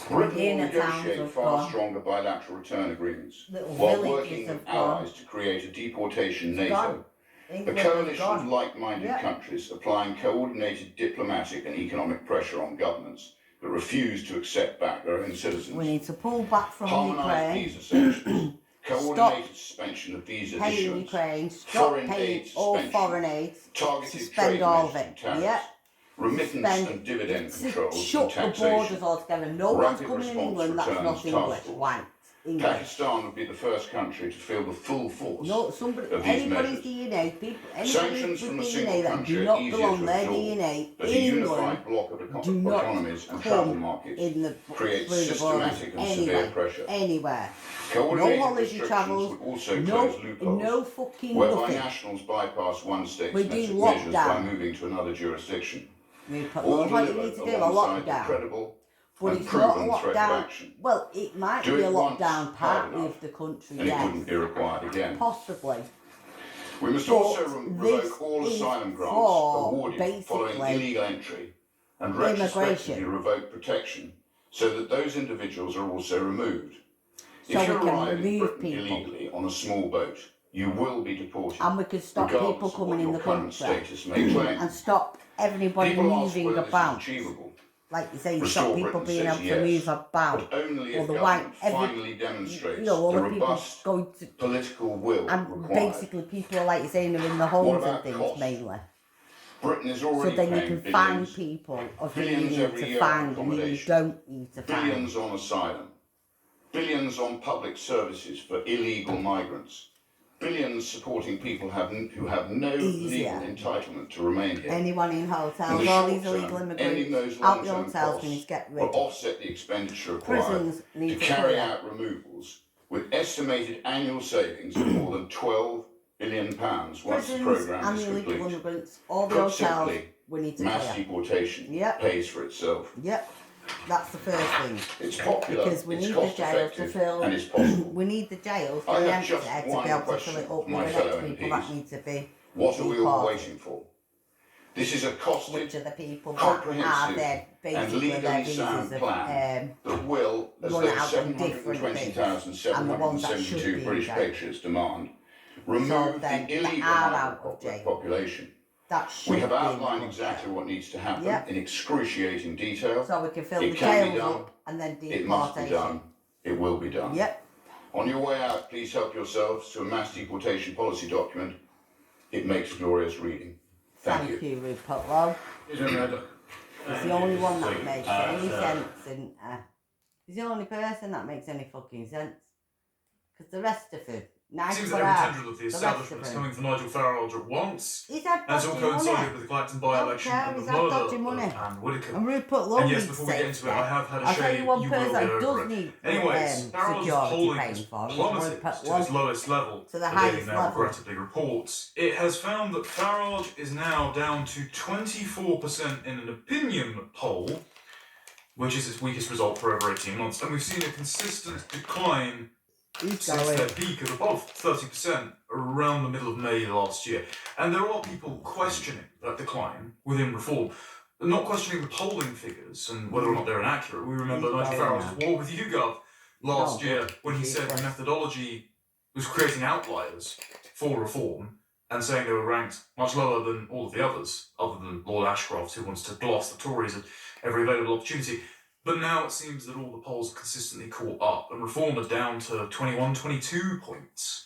Britain will inner towns negotiate have far gone, stronger bilateral return agreements little while villages working have with gone. allies to create a deportation NATO. Gone. A England has coalition of gone. like-minded Yeah. countries applying coordinated diplomatic and economic pressure on governments that refuse to accept back their own citizens. We need to pull back from Harmonised Ukraine, visa sanctions, coordinated suspension of visa paying issuance, Ukraine, stop foreign paying aid all suspension, foreign aid, targeted suspend trade all of measures and it. tariffs, Yeah. remittance Suspend- and dividend controls and Shut the taxation. borders altogether. No one's Rapid coming in response England that's returns not task English. force. White. English. Pakistan would be the first country to feel the full force No, somebody, of these anybody's measures. DNA, people, anybody Sanctions with from a DNA single that country do are not easier belong to their absorb, DNA but a in unified England block of do not economies and travel come markets in the creates through the borders systematic and severe anywhere, pressure. anywhere. Coordinated No holiday restrictions travels, would also no, close loopholes, no fucking whereby nothing. nationals bypass one state's We do measures by lockdown. moving to another jurisdiction. We put All what you delivered need to do, a alongside the lockdown. credible But and it's not a proven threat of lockdown. action. Well, it might Do be a it once, lockdown hard partly enough, of the country, and it yes. wouldn't be required again. Possibly. We must But also this revoke all is asylum grants for awarded following basically illegal entry and immigration. retrospectively revoke protection so that those individuals are also removed. So If you we can arrive in remove Britain people. illegally on a small boat, you will be deported. And we can stop regardless people of coming what in your the current country status may claim. and stop everybody People ask moving whether this is about. achievable. Like you say, you Restore stop people Britain being able says to yes, move about. but only Or if the government white, finally demonstrates you know, all the the people robust going to, political will and required. basically people, like you're saying, are in the homes about and things cost? mainly. Britain is So already then you paying can find billions, people of who you billions need every to year on find and who you accommodation, don't need to find. billions on asylum, billions on public services for illegal migrants, billions supporting people who have no Easier. legal entitlement to remain here. Anyone in In hotels, the all short these illegal term, ending immigrants, those out the long-term hotels, we need costs to get will rid. offset the expenditure required Prisons to need to carry clear. out removals with estimated annual savings of more than £12 billion once the Prisons programme and is the illegal complete. immigrants, all the Put hotels, simply, we need to mass clear. deportation Yep. pays for itself. Yep, that's the first thing. It's popular, Because we it's need the cost jails to effective, fill. and it's possible. We need the jails to I be have empty just to be one able to question fill it up for with my the fellow next people that MPs. need to be What are we all deported. waiting for? This is a costed, Which are the people that are comprehensive there, and basically their legally visas sound have plan that will, as run those out on different things, and the ones that should 720,772 be in British jail. patriots demand, remove then the illegal are out migrant of jail. population. that should We have be in the outlined country. exactly what needs to happen Yep. in excruciating detail. So we can fill It the can be jails done. up and then It must be deportation. done. It will be done. Yep. On your way out, please help yourselves to a mass deportation policy document. It makes glorious reading. Thank you. Rupert Lowe. He's the only one that makes any sense, isn't there? He's the only person that makes any fucking sense. Because the rest of it, nice Seems for that every her, tendril of the the rest establishment of is them. coming for Nigel Farage at once. He's had And it's all dodgy money. coincided with the Clacton by-election Don't care, and the he's had dodgy murder money. of Anne Whittaker. And Rupert Lowe And yes, needs before we get into it, I have had a I'll tell shade, you one you person will that get does over it. need Anyways, Farage's security polling paying has for is plummeted Rupert to its Lowe. lowest level, To the the highest Daily Mail level. regrettably reports. It has found that Farage is now down to 24% in an opinion poll, which is its weakest result for over 18 months. And we've seen a consistent decline since their peak of above 30% around the middle of May last year. And there are people questioning that decline within Reform. They're not questioning the polling figures and whether or not they're inaccurate. We remember Nigel Farage's war with YouGov last year when he said the methodology was creating outliers for reform and saying they were ranked much lower than all of the others, other than Lord Ashcroft, who wants to gloss the Tories at every available opportunity. But now it seems that all the polls have consistently caught up, and Reform are down to 21, 22 points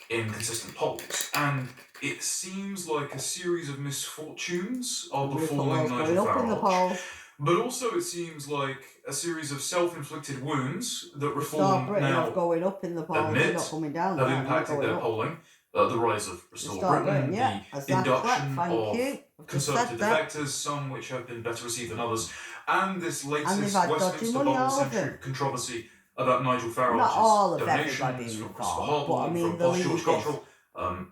in consistent polls. And it seems like a series of misfortunes are befalling Nigel Farage. But also it seems like a series of self-inflicted wounds that Reform now going up in the polls, admit not coming down, have impacted their up. polling. The rise of Restore Britain, the induction of Conservative defectors, some which have been better received than others, and this latest Westminster bubble-centric controversy about Nigel Farage's donations from Christopher Hardwell, from Posh George Cottrell,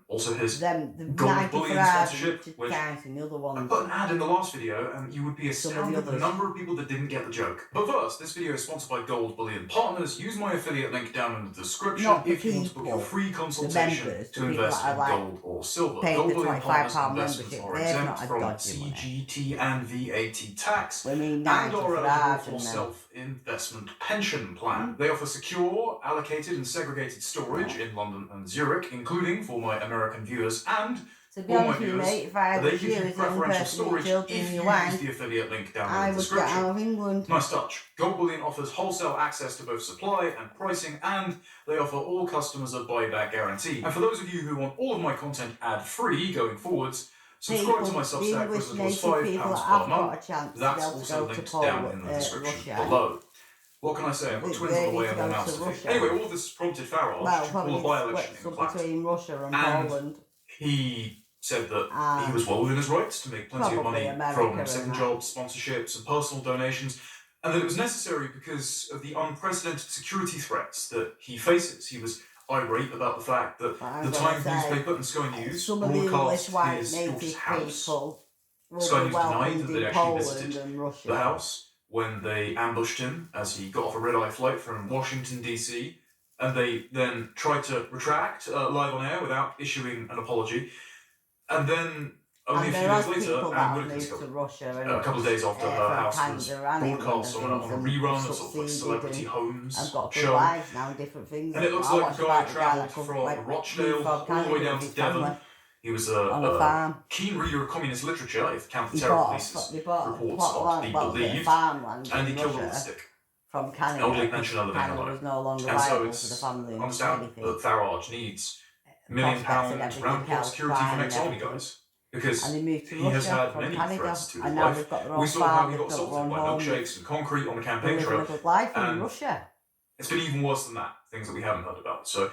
also his gold bullion sponsorship, which I put an ad in the last video, and you would be astounded at the number of people that didn't get the joke. But first, this video is sponsored by Gold Bullion Partners. Use my affiliate link down in the description if you want to book your free consultation to invest in gold or silver. Gold Bullion Partners investments are exempt from CGT and VAT tax and are eligible for self-investment pension plan. They offer secure, allocated and segregated storage in London and Zurich, including for my American viewers, and to be honest with you, mate, if I they was give you you as a young preferential person storage with children if in you your use the affiliate link down I in the would get description. out of England. Nice touch. Gold Bullion offers wholesale access to both supply and pricing, and they offer all customers a buyback guarantee. And for those of you who want all of my content ad-free going forwards, subscribe to my Substack for as little as £5 per month. That's also linked down in the description below. What can I say? I've got twins on the way and one mouse to feed. Anyway, all of this prompted Farage to call a by-election in Clacton. Between Russia and Poland. He said that he was well within his rights to make plenty of money from second jobs, sponsorships and personal donations, and that it was necessary because of the unprecedented security threats that he faces. He was irate about the fact that the Times newspaper and Sky News broadcast his daughter's house. Sky News denied that they'd actually visited the house when they ambushed him as he got off a red-eye flight from Washington, D.C., and they then tried to retract live on air without issuing an apology. And then, only a few days later, Anne Whitaker's a couple of days after her house was broadcast on a rerun of sort of like Celebrity Homes show. And it looks like the guy travelled from Rochdale all the way down to Devon. He was a keen reader of communist literature, if counter-terror police's reports are to be believed, and he killed her with a stick. From Canada. Elderly pensioner living alone. And so it's understandable that Farage needs £1 million round-the-clock security for next army guys. Because he has had many threats to his life. We saw how he got assaulted by milkshakes and concrete on the campaign trail. And it's been even worse than that, things that we haven't heard about. So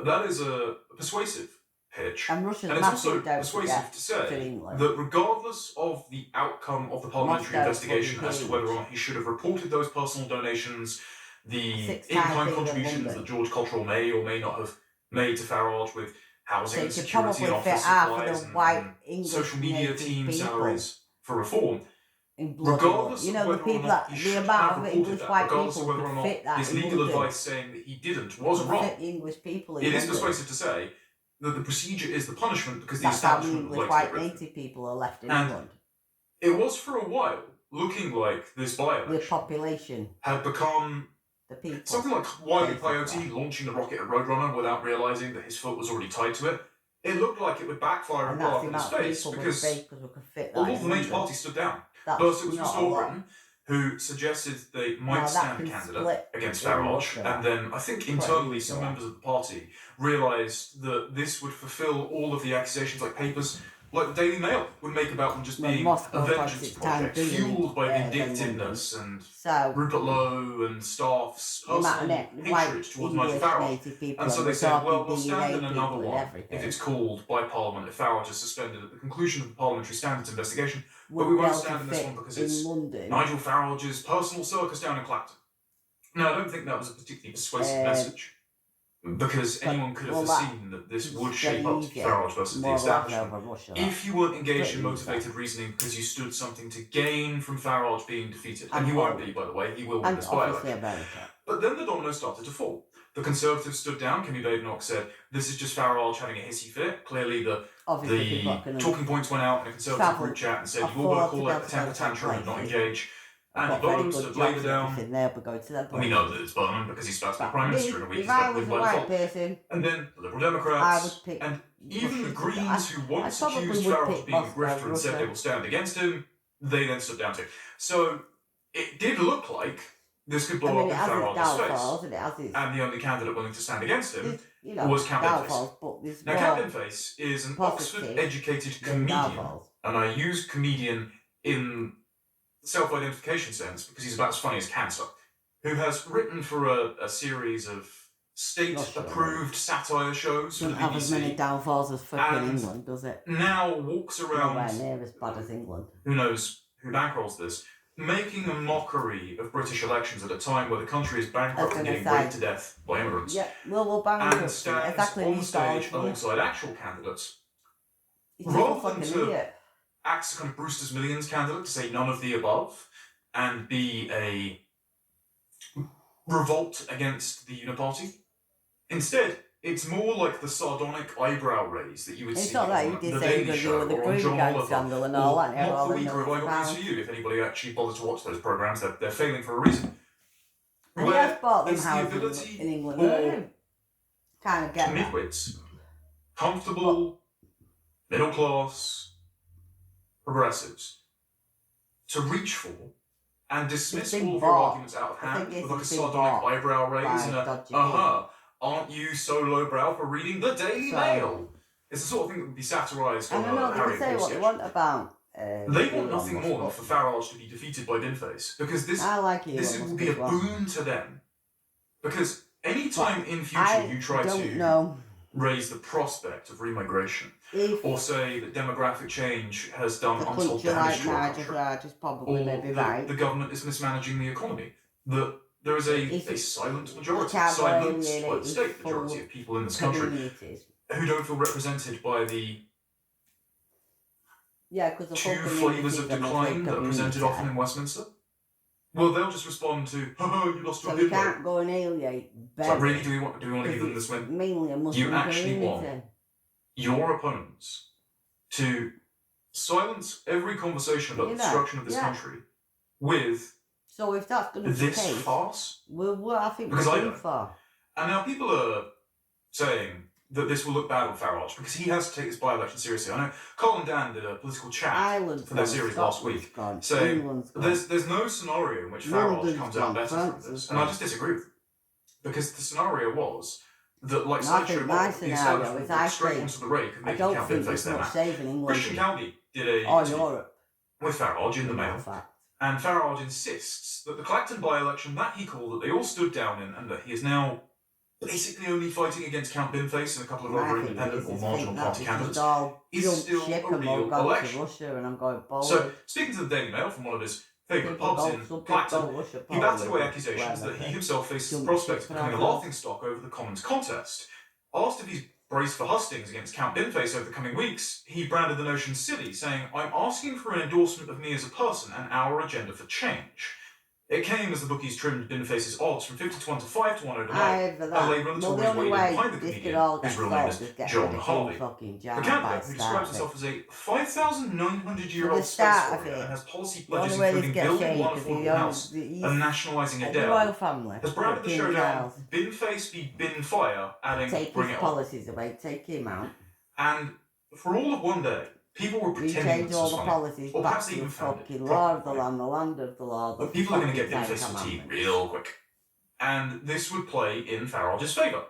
that is a persuasive pitch. And it's also persuasive to say that regardless of the outcome of the parliamentary investigation as to whether or not he should have reported those personal donations, the in-kind contributions that George Cottrell may or may not have made to Farage with housing and security and office supplies and social media team salaries for reform, regardless of whether or not he should have reported that, regardless of whether or not his legal advice saying that he didn't was wrong, it is persuasive to say that the procedure is the punishment because the establishment would like to get rid of it. People are left in and England. It was for a while looking like this by-election the population had become something like Wile E. Coyote launching the rocket at Roadrunner without realising that his foot was already tied to it. It looked like it would backfire and blow up in his face because all of the major parties stood down. First it was Restore Britain, who suggested they might stand a candidate against Farage, and then I think internally some members of the party realised that this would fulfil all of the accusations like papers like the Daily Mail would make about them just being a vengeance project, fueled by vindictiveness and Rupert Lowe and staff's personal hatred towards Nigel Farage. And so they said, well, we'll stand in another one if it's called by Parliament, if Farage is suspended at the conclusion of the Parliamentary Standards investigation, but we won't stand in this one because it's Nigel Farage's personal circus down in Clacton. Now, I don't think that was a particularly persuasive message, because anyone could have foreseen that this would shape up to Farage versus the establishment. If you weren't engaged in motivated reasoning because you stood something to gain from Farage being defeated, and he won't be, by the way, he will win this by-election. But then the dominoes started to fall. The Conservatives stood down. Kemi Badenoch said, this is just Farage having a hissy fit. Clearly the talking points went out in a Conservative group chat and said, you all got to call it a temper tantrum and not engage. got very Andy Burnham good stood jobs Labour and down. everything. They'll be going to them. And we know that it's Burnham because he's about to be Prime Minister in a week. If I was a white person, and then the Liberal I Democrats, would pick. and even the Bush. Greens, who I once probably accused would Farage pick of being a Moscow, grifter and said Russia. they will stand against him, they then stood down too. So it did look like this could I blow mean, up it in has its Farage's downfalls face. and it has its, And the only candidate willing to stand against him you know, was Count downfalls, Binface. but there's Now, more Count Binface is an positive Oxford-educated than comedian, downfalls. and I use comedian in the self-identification sense because he's about as funny as cancer, who has written for a series of state-approved satire shows for the Doesn't have as many BBC, downfalls as fucking and England, does it? now walks Nowhere around, near as bad as England. who knows who bankrolls this, making a mockery of British elections at a time where the country is bankrupt and getting raped to death by immigrants. Yeah, well, we'll bang And it. stands Exactly on these stage guys. alongside actual candidates, He's just a rather fucking than to idiot. act as a kind of Brewster's Millions candidate to say none of the above and be a revolt against the Uniparty. Instead, it's more like the sardonic eyebrow raise that you would It's see not like on you did The say Daily you Show were the or on Green John Gang Oliver, scandal and all or that, and Mock all the they Week know or Have I Got about. News for You. If anybody actually bothers to watch those programmes, they're failing for a reason. And he has bought them it's the houses ability in England. for Kind of get that. midwits, comfortable, middle class, progressives, to reach for and dismiss been all of your bought. arguments out of I hand think with like a it's been sardonic bought eyebrow raise by and a dodgy aren't you so lowbrow for reading the Daily Mail? It's the sort of thing that would be satirised I on don't know, a they Harry can say Potter what they sketch. want about. They want nothing more than for Farage to be defeated by Binface, because this I like this Elon will Musk be a as well. boon to them. Because any time in future I you try don't to know raise the prospect of remigration, if or say that demographic change has done a untold country damage like to our Nigel country, Farage is probably or maybe that right. the government is mismanaging the economy, that there is a silent majority, can't silent alienate but these state full majority of people in this country communities. who don't feel represented by the Yeah, because the two whole flavours of communities are decline that are presented community. often in Westminster. Well, they'll just respond to, "Oh, you lost So your we bid vote." can't go and alienate So them. really, do we want to give them this win? Mainly a Muslim You actually community. want your opponents to silence every conversation about the destruction of this country with So if that's going to be the this case, farce. I think Because we're I too don't. far. And now people are saying that this will look bad on Farage because he has to take this by-election seriously. I know Colin Dan did a political chat Ireland's for their gone, series last Scotland's week, gone, saying England's gone. there's no scenario in which Farage London's comes gone, out better France from has this. And I gone. just disagree with them. Because the scenario was that, like No, I think Sideshow my Bob, the scenario establishment is went I straight think- onto the rake of I making don't Count think Binface there's their much man. saving England Christian County did a or interview Europe. with Farage in the Mail, fact. and Farage insists that the Clacton by-election that he called that they all stood down in, and that he is now basically only fighting against Count Binface and a couple of I other think independent it or is, marginal think that party because candidates, all is jumped still ship a and all real gone election. to Russia and I'm going forward. So, speaking to the Daily Mail from one of his favourite People pubs go- in some people Clacton, go Russia he batted probably, away accusations that he whatever. himself faces the Jump prospect ship of becoming a forever. laughingstock over the Commons contest. Asked if he's braced for hustings against Count Binface over the coming weeks, he branded the notion silly, saying, "I'm asking for an endorsement of me as a person and our agenda for change." It came as the bookies trimmed Binface's odds from 50-1 to 5-1 overnight. Either A that. Labour and the Well, the Tories only weighed in way behind the this could comedian, all whose get real name solved is is get John rid of Harvey. King fucking The Jar candidate, by who describes start himself it. as a 5,900-year-old For the space start of warrior it, and has policy the only pledges way this including gets building changed one is affordable house and nationalising a the royal dam, family, has branded the King showdown Charles, Binface v Binfire, adding, take "Bring his it on." policies away, take him out. And for all of one day, people were We pretending change this all was the funny, policies or back perhaps to they the even found it fucking law of the properly. land, the land of the law. But people are going to get fucking Binface Ten for tea Commandments. real quick. And this would play in Farage's favour.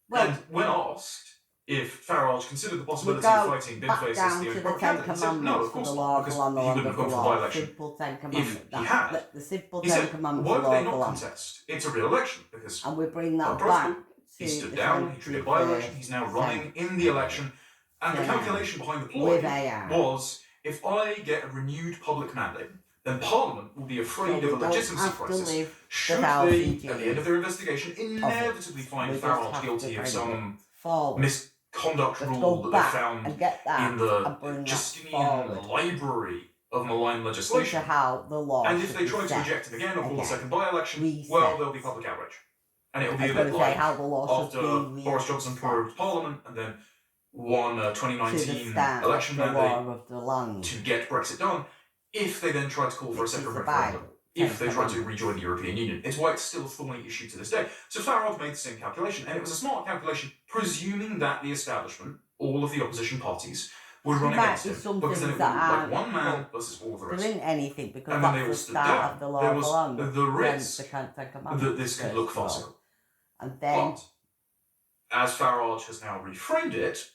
Well, and when asked if Farage considered the possibility go of fighting back Binface as down the to only the proper Ten candidate, he said no, Commandments of for course the not, law of the because land, the he land wouldn't of have the gone for law. by-election. Simple Ten If Commandments. he had, The simple he Ten said, Commandments why of would law they of the not land. contest? It's a re-election, because And we bring that Prosper, back to he stood the down, he treated by-election, he's now running in the election, and the Yeah. calculation behind the With ploy AI. was, if I get a renewed public mandate, then Parliament will be afraid So of a we don't legitimacy have to crisis. live Should 1,000 they, at the end years of their investigation, inevitably We find just Farage have guilty to of bring some forward. misconduct Let's rule go that they back found and get that in the and bring that Justinian forward library of malign into legislation? how the law And if should they be try to set reject it again or call a again. second by-election, Reset. well, there'll be public outrage. And it'll be I a was bit going to say like how the law after should be Boris Johnson prorogued Parliament and then won a to the 2019 start election of the mandate war of the land. to get Brexit done, if they then tried to call for a Which second is the referendum, Bible. if they try to rejoin the European Union. It's why it's still a thorny issue to this day. So Farage made the same calculation, and it was a smart calculation, presuming that the establishment, all of the opposition parties, would run against him. Because then it would be like one man versus all of the rest. There isn't anything, because And when they that's all the stood start down, of the law there of was the land. the risk that this could look farcical. And then, But, as Farage has now reframed it,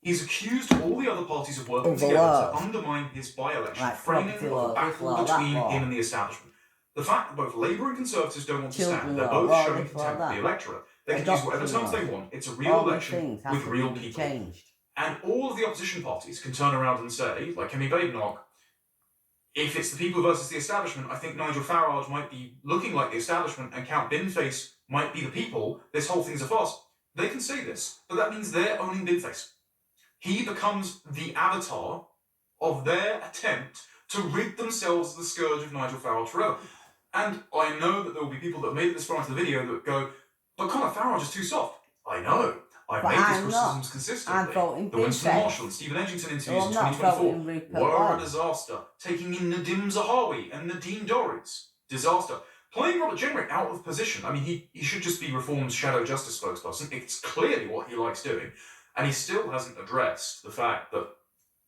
he's accused all the other parties of working Of the together laws. to undermine his by-election, Like framing property of a law, this battle law, that between law. him and the establishment. The fact that both Labour and Conservatives don't want to Children stand, they're law, both law, showing this law, contempt for the that. electorate. They can use whatever Adoption terms law. they want. It's a real all these election things have with to real be people. changed. And all of the opposition parties can turn around and say, like Kemi Badenoch, if it's the people versus the establishment, I think Nigel Farage might be looking like the establishment and Count Binface might be the people. This whole thing's a farce. They can say this, but that means they're owning Binface. He becomes the avatar of their attempt to rid themselves of the scourge of Nigel Farage forever. And I know that there will be people that have made it this far into the video that go, but Conor Farage is too soft. I know. I've But made these I'm criticisms not. consistently. I'm voting The Winston Binface. Marshall and Stephen Edgington interviews No, I'm in not 2024 voting Rupert were a Webb. disaster. Taking in Nadim Zahawi and Nadine Dorries. Disaster. Playing Robert Jenrick out of position. I mean, he should just be Reform's shadow justice spokesperson. It's clearly what he likes doing. And he still hasn't addressed the fact that,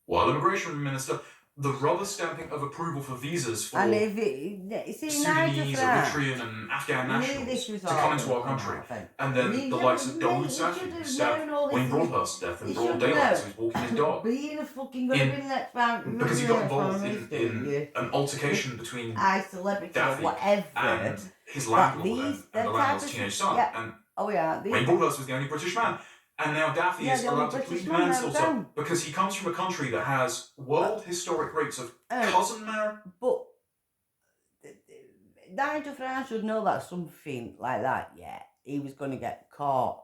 while Immigration Minister, the rubber stamping of approval for visas for And if it, see, Sudanese, Nigel Farage, Eritrean and Afghan knew nationals this was to all come into gonna our come country. out, I think. And then He the never likes of made- Dawood he Safi, should who have stabbed known all this. Wayne Broadhurst's death in He broad should daylight know. as he was walking his dog. Being a fucking gonna In- be next round, Because he got involved in an altercation between I celebrity or Daffy whatever. and his But landlord these, and the landlord's teenage son. Yeah. And Oh yeah. Wayne Broadhurst was the only British man. And now Daffy Yeah, is the only allowed to British plead man, manslaughter down. because he comes from a country that has world historic rates of cousin marriage. But Nigel Farage should know that something like that, yeah, he was going to get caught